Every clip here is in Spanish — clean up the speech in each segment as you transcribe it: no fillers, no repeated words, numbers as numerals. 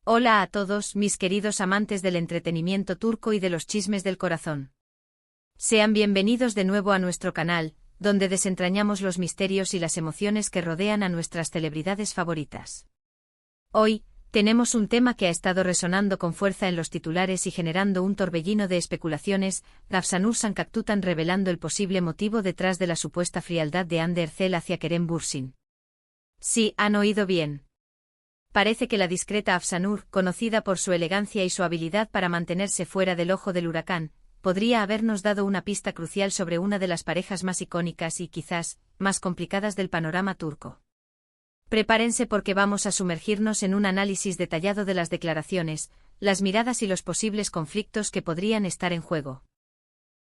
Hola a todos, mis queridos amantes del entretenimiento turco y de los chismes del corazón. Sean bienvenidos de nuevo a nuestro canal, donde desentrañamos los misterios y las emociones que rodean a nuestras celebridades favoritas. Hoy, tenemos un tema que ha estado resonando con fuerza en los titulares y generando un torbellino de especulaciones: Afsanur Sancaktutan revelando el posible motivo detrás de la supuesta frialdad de Hande Erçel hacia Kerem Bürsin. Sí, han oído bien. Parece que la discreta Afsanur, conocida por su elegancia y su habilidad para mantenerse fuera del ojo del huracán, podría habernos dado una pista crucial sobre una de las parejas más icónicas y quizás más complicadas del panorama turco. Prepárense porque vamos a sumergirnos en un análisis detallado de las declaraciones, las miradas y los posibles conflictos que podrían estar en juego.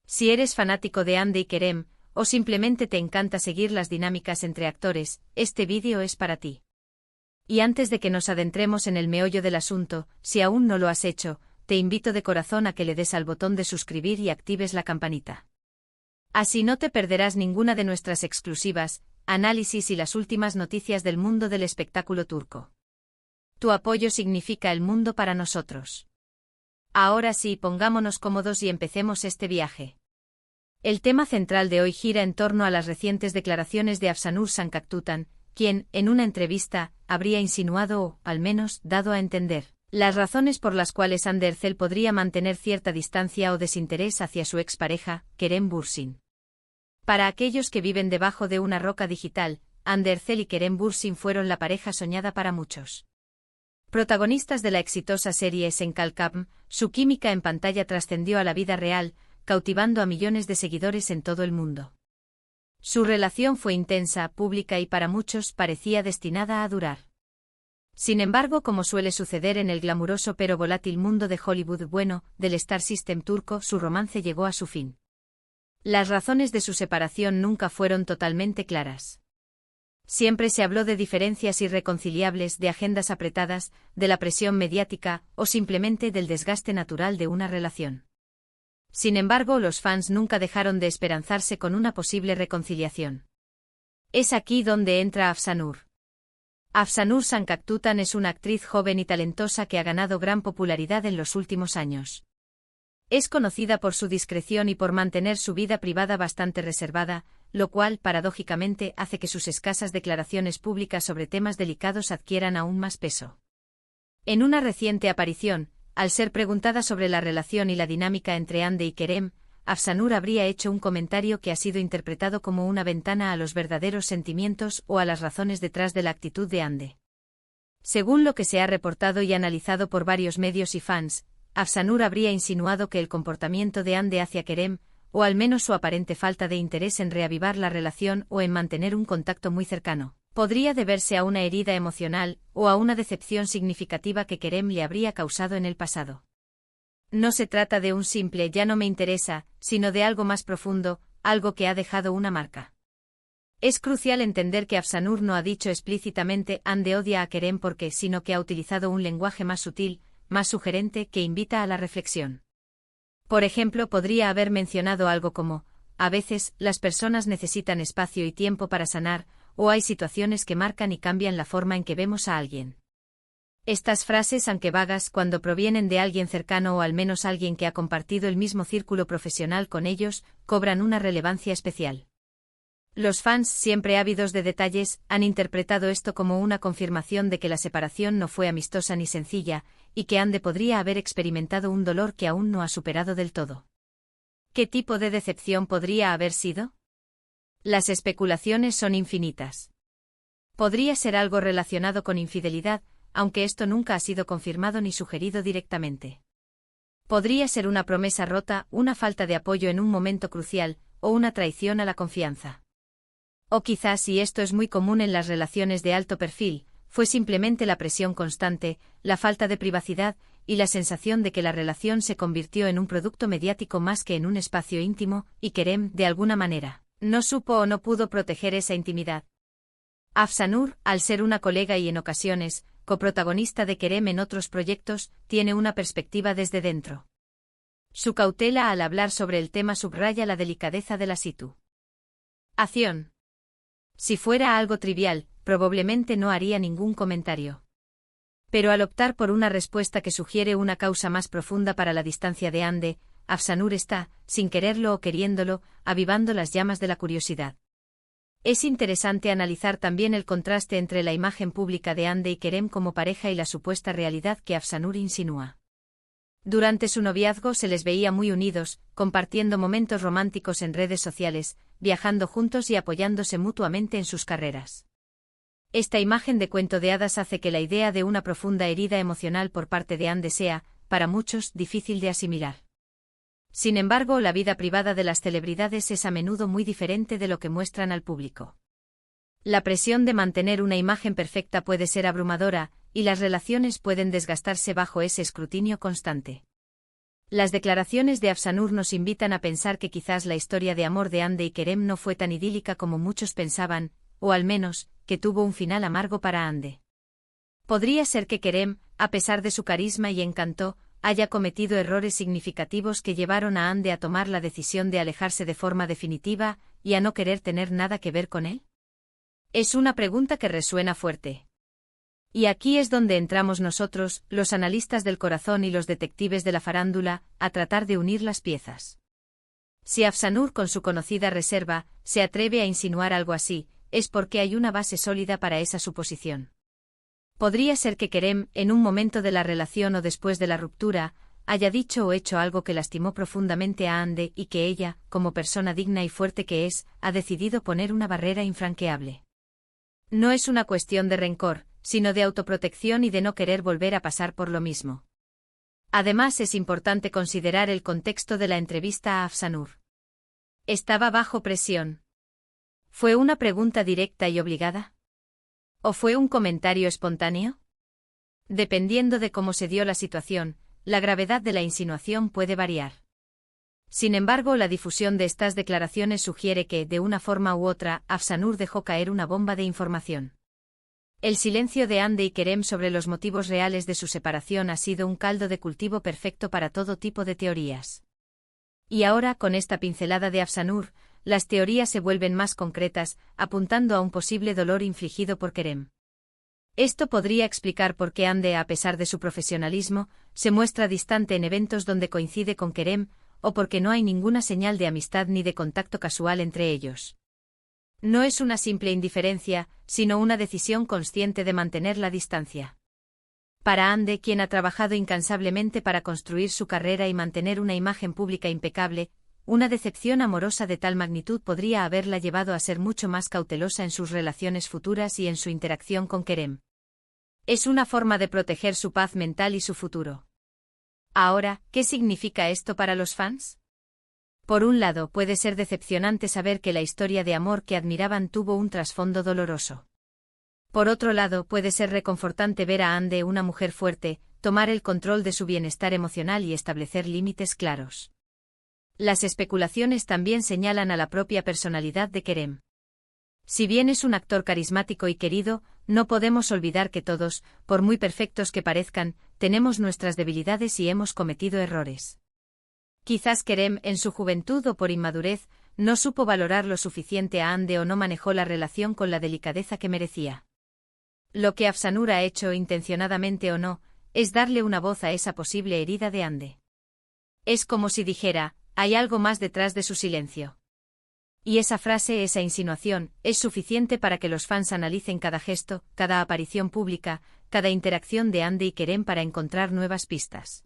Si eres fanático de Hande y Kerem, o simplemente te encanta seguir las dinámicas entre actores, este vídeo es para ti. Y antes de que nos adentremos en el meollo del asunto, si aún no lo has hecho, te invito de corazón a que le des al botón de suscribir y actives la campanita. Así no te perderás ninguna de nuestras exclusivas, análisis y las últimas noticias del mundo del espectáculo turco. Tu apoyo significa el mundo para nosotros. Ahora sí, pongámonos cómodos y empecemos este viaje. El tema central de hoy gira en torno a las recientes declaraciones de Afsanur Sancaktutan, quien, en una entrevista, habría insinuado o, al menos, dado a entender, las razones por las cuales Hande Erçel podría mantener cierta distancia o desinterés hacia su expareja, Kerem Bürsin. Para aquellos que viven debajo de una roca digital, Hande Erçel y Kerem Bürsin fueron la pareja soñada para muchos. Protagonistas de la exitosa serie Senkalkam, su química en pantalla trascendió a la vida real, cautivando a millones de seguidores en todo el mundo. Su relación fue intensa, pública y para muchos parecía destinada a durar. Sin embargo, como suele suceder en el glamuroso pero volátil mundo de Hollywood del Star System turco, su romance llegó a su fin. Las razones de su separación nunca fueron totalmente claras. Siempre se habló de diferencias irreconciliables, de agendas apretadas, de la presión mediática o simplemente del desgaste natural de una relación. Sin embargo, los fans nunca dejaron de esperanzarse con una posible reconciliación. Es aquí donde entra Afsanur. Afsanur Sancaktutan es una actriz joven y talentosa que ha ganado gran popularidad en los últimos años. Es conocida por su discreción y por mantener su vida privada bastante reservada, lo cual, paradójicamente, hace que sus escasas declaraciones públicas sobre temas delicados adquieran aún más peso. En una reciente aparición, al ser preguntada sobre la relación y la dinámica entre Hande y Kerem, Afsanur habría hecho un comentario que ha sido interpretado como una ventana a los verdaderos sentimientos o a las razones detrás de la actitud de Hande. Según lo que se ha reportado y analizado por varios medios y fans, Afsanur habría insinuado que el comportamiento de Hande hacia Kerem, o al menos su aparente falta de interés en reavivar la relación o en mantener un contacto muy cercano, podría deberse a una herida emocional o a una decepción significativa que Kerem le habría causado en el pasado. No se trata de un simple "ya no me interesa", sino de algo más profundo, algo que ha dejado una marca. Es crucial entender que Afsanur no ha dicho explícitamente "Hande odia a Kerem porque", sino que ha utilizado un lenguaje más sutil, más sugerente, que invita a la reflexión. Por ejemplo, podría haber mencionado algo como: "A veces, las personas necesitan espacio y tiempo para sanar", o "hay situaciones que marcan y cambian la forma en que vemos a alguien". Estas frases, aunque vagas, cuando provienen de alguien cercano o al menos alguien que ha compartido el mismo círculo profesional con ellos, cobran una relevancia especial. Los fans, siempre ávidos de detalles, han interpretado esto como una confirmación de que la separación no fue amistosa ni sencilla, y que Hande podría haber experimentado un dolor que aún no ha superado del todo. ¿Qué tipo de decepción podría haber sido? Las especulaciones son infinitas. Podría ser algo relacionado con infidelidad, aunque esto nunca ha sido confirmado ni sugerido directamente. Podría ser una promesa rota, una falta de apoyo en un momento crucial, o una traición a la confianza. O quizás, y esto es muy común en las relaciones de alto perfil, fue simplemente la presión constante, la falta de privacidad, y la sensación de que la relación se convirtió en un producto mediático más que en un espacio íntimo, y Kerem, de alguna manera, no supo o no pudo proteger esa intimidad. Afsanur, al ser una colega y en ocasiones, coprotagonista de Kerem en otros proyectos, tiene una perspectiva desde dentro. Su cautela al hablar sobre el tema subraya la delicadeza de la situación. Si fuera algo trivial, probablemente no haría ningún comentario. Pero al optar por una respuesta que sugiere una causa más profunda para la distancia de Hande, Afsanur está, sin quererlo o queriéndolo, avivando las llamas de la curiosidad. Es interesante analizar también el contraste entre la imagen pública de Hande y Kerem como pareja y la supuesta realidad que Afsanur insinúa. Durante su noviazgo se les veía muy unidos, compartiendo momentos románticos en redes sociales, viajando juntos y apoyándose mutuamente en sus carreras. Esta imagen de cuento de hadas hace que la idea de una profunda herida emocional por parte de Hande sea, para muchos, difícil de asimilar. Sin embargo, la vida privada de las celebridades es a menudo muy diferente de lo que muestran al público. La presión de mantener una imagen perfecta puede ser abrumadora, y las relaciones pueden desgastarse bajo ese escrutinio constante. Las declaraciones de Afsanur nos invitan a pensar que quizás la historia de amor de Hande y Kerem no fue tan idílica como muchos pensaban, o al menos, que tuvo un final amargo para Hande. Podría ser que Kerem, a pesar de su carisma y encanto, haya cometido errores significativos que llevaron a Hande a tomar la decisión de alejarse de forma definitiva y a no querer tener nada que ver con él. Es una pregunta que resuena fuerte. Y aquí es donde entramos nosotros, los analistas del corazón y los detectives de la farándula, a tratar de unir las piezas. Si Afsanur, con su conocida reserva, se atreve a insinuar algo así, es porque hay una base sólida para esa suposición. Podría ser que Kerem, en un momento de la relación o después de la ruptura, haya dicho o hecho algo que lastimó profundamente a Hande y que ella, como persona digna y fuerte que es, ha decidido poner una barrera infranqueable. No es una cuestión de rencor, sino de autoprotección y de no querer volver a pasar por lo mismo. Además, es importante considerar el contexto de la entrevista a Afsanur. ¿Estaba bajo presión? ¿Fue una pregunta directa y obligada? ¿O fue un comentario espontáneo? Dependiendo de cómo se dio la situación, la gravedad de la insinuación puede variar. Sin embargo, la difusión de estas declaraciones sugiere que, de una forma u otra, Afsanur dejó caer una bomba de información. El silencio de Hande y Kerem sobre los motivos reales de su separación ha sido un caldo de cultivo perfecto para todo tipo de teorías. Y ahora, con esta pincelada de Afsanur, las teorías se vuelven más concretas, apuntando a un posible dolor infligido por Kerem. Esto podría explicar por qué Hande, a pesar de su profesionalismo, se muestra distante en eventos donde coincide con Kerem, o porque no hay ninguna señal de amistad ni de contacto casual entre ellos. No es una simple indiferencia, sino una decisión consciente de mantener la distancia. Para Hande, quien ha trabajado incansablemente para construir su carrera y mantener una imagen pública impecable, una decepción amorosa de tal magnitud podría haberla llevado a ser mucho más cautelosa en sus relaciones futuras y en su interacción con Kerem. Es una forma de proteger su paz mental y su futuro. Ahora, ¿qué significa esto para los fans? Por un lado, puede ser decepcionante saber que la historia de amor que admiraban tuvo un trasfondo doloroso. Por otro lado, puede ser reconfortante ver a Hande, una mujer fuerte, tomar el control de su bienestar emocional y establecer límites claros. Las especulaciones también señalan a la propia personalidad de Kerem. Si bien es un actor carismático y querido, no podemos olvidar que todos, por muy perfectos que parezcan, tenemos nuestras debilidades y hemos cometido errores. Quizás Kerem, en su juventud o por inmadurez, no supo valorar lo suficiente a Hande o no manejó la relación con la delicadeza que merecía. Lo que Afsanur ha hecho, intencionadamente o no, es darle una voz a esa posible herida de Hande. Es como si dijera, hay algo más detrás de su silencio. Y esa frase, esa insinuación, es suficiente para que los fans analicen cada gesto, cada aparición pública, cada interacción de Hande y Kerem para encontrar nuevas pistas.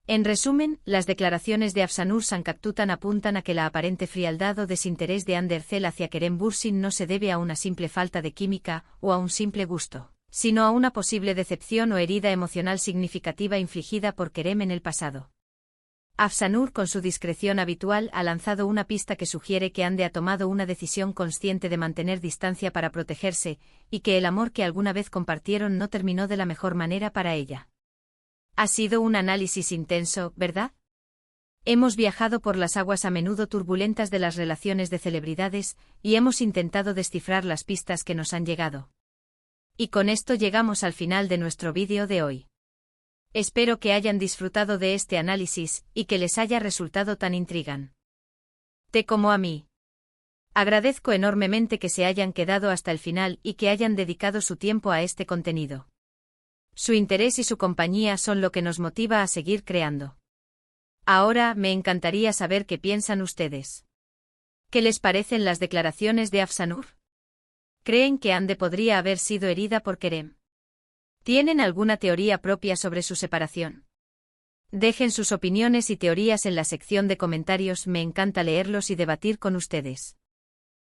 En resumen, las declaraciones de Afsanur Sankaktutan apuntan a que la aparente frialdad o desinterés de Hande Erçel hacia Kerem Bürsin no se debe a una simple falta de química o a un simple gusto, sino a una posible decepción o herida emocional significativa infligida por Kerem en el pasado. Afsanur, con su discreción habitual, ha lanzado una pista que sugiere que Hande ha tomado una decisión consciente de mantener distancia para protegerse, y que el amor que alguna vez compartieron no terminó de la mejor manera para ella. Ha sido un análisis intenso, ¿verdad? Hemos viajado por las aguas a menudo turbulentas de las relaciones de celebridades, y hemos intentado descifrar las pistas que nos han llegado. Y con esto llegamos al final de nuestro vídeo de hoy. Espero que hayan disfrutado de este análisis, y que les haya resultado tan intrigante como a mí. Agradezco enormemente que se hayan quedado hasta el final y que hayan dedicado su tiempo a este contenido. Su interés y su compañía son lo que nos motiva a seguir creando. Ahora, me encantaría saber qué piensan ustedes. ¿Qué les parecen las declaraciones de Afsanur? ¿Creen que Ande podría haber sido herida por Kerem? ¿Tienen alguna teoría propia sobre su separación? Dejen sus opiniones y teorías en la sección de comentarios, me encanta leerlos y debatir con ustedes.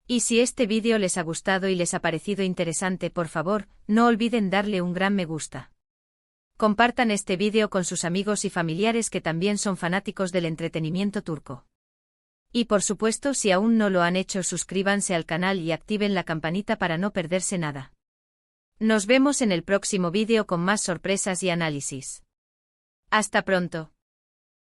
Y si este vídeo les ha gustado y les ha parecido interesante, por favor, no olviden darle un gran me gusta. Compartan este vídeo con sus amigos y familiares que también son fanáticos del entretenimiento turco. Y por supuesto, si aún no lo han hecho, suscríbanse al canal y activen la campanita para no perderse nada. Nos vemos en el próximo vídeo con más sorpresas y análisis. Hasta pronto.